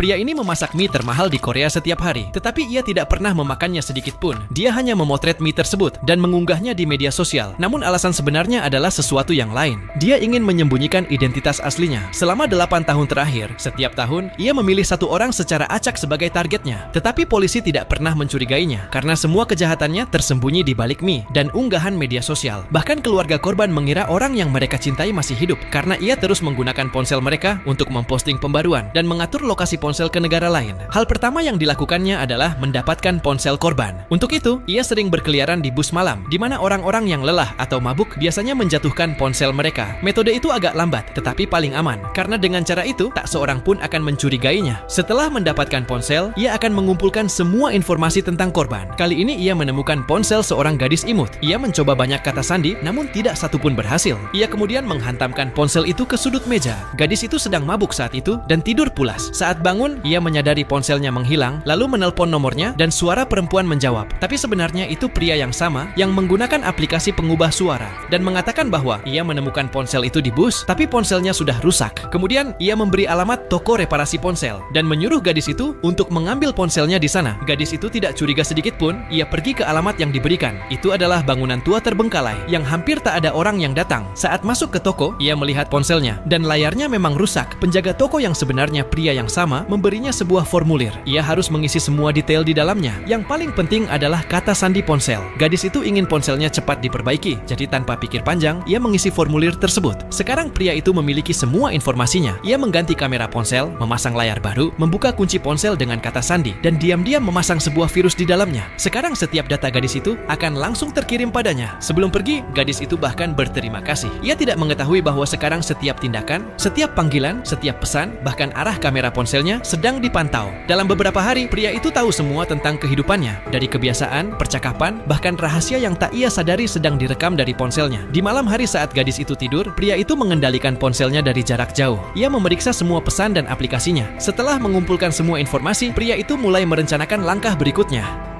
Pria ini memasak mie termahal di Korea setiap hari, tetapi ia tidak pernah memakannya sedikit pun. Dia hanya memotret mie tersebut dan mengunggahnya di media sosial. Namun alasan sebenarnya adalah sesuatu yang lain. Dia ingin menyembunyikan identitas aslinya. Selama 8 tahun terakhir, setiap tahun, ia memilih satu orang secara acak sebagai targetnya. Tetapi polisi tidak pernah mencurigainya, karena semua kejahatannya tersembunyi di balik mie dan unggahan media sosial. Bahkan keluarga korban mengira orang yang mereka cintai masih hidup, karena ia terus menggunakan ponsel mereka untuk memposting pembaruan dan mengatur lokasi ponsel ke negara lain. Hal pertama yang dilakukannya adalah mendapatkan ponsel korban. Untuk itu, ia sering berkeliaran di bus malam, di mana orang-orang yang lelah atau mabuk biasanya menjatuhkan ponsel mereka. Metode itu agak lambat, tetapi paling aman, karena dengan cara itu, tak seorang pun akan mencurigainya. Setelah mendapatkan ponsel, ia akan mengumpulkan semua informasi tentang korban. Kali ini ia menemukan ponsel seorang gadis imut. Ia mencoba banyak kata sandi, namun tidak satupun berhasil. Ia kemudian menghantamkan ponsel itu ke sudut meja. Gadis itu sedang mabuk saat itu dan tidur pulas. Saat bangun, ia menyadari ponselnya menghilang, lalu menelpon nomornya dan suara perempuan menjawab. Tapi sebenarnya itu pria yang sama yang menggunakan aplikasi pengubah suara dan mengatakan bahwa ia menemukan ponsel itu di bus, tapi ponselnya sudah rusak. Kemudian ia memberi alamat toko reparasi ponsel dan menyuruh gadis itu untuk mengambil ponselnya di sana. Gadis itu tidak curiga sedikit pun. Ia pergi ke alamat yang diberikan. Itu adalah bangunan tua terbengkalai yang hampir tak ada orang yang datang. Saat masuk ke toko, ia melihat ponselnya dan layarnya memang rusak. Penjaga toko yang sebenarnya pria yang sama memberinya sebuah formulir. Ia harus mengisi semua detail di dalamnya. Yang paling penting adalah kata sandi ponsel. Gadis itu ingin ponselnya cepat diperbaiki, jadi tanpa pikir panjang, ia mengisi formulir tersebut. Sekarang pria itu memiliki semua informasinya. Ia mengganti kamera ponsel, memasang layar baru, membuka kunci ponsel dengan kata sandi, dan diam-diam memasang sebuah virus di dalamnya. Sekarang setiap data gadis itu akan langsung terkirim padanya. Sebelum pergi, gadis itu bahkan berterima kasih. Ia tidak mengetahui bahwa sekarang setiap tindakan, setiap panggilan, setiap pesan, bahkan arah kamera ponselnya sedang dipantau. Dalam beberapa hari, pria itu tahu semua tentang kehidupannya, dari kebiasaan, percakapan, bahkan rahasia yang tak ia sadari sedang direkam dari ponselnya. Di malam hari saat gadis itu tidur, pria itu mengendalikan ponselnya dari jarak jauh. Ia memeriksa semua pesan dan aplikasinya. Setelah mengumpulkan semua informasi, pria itu mulai merencanakan langkah berikutnya.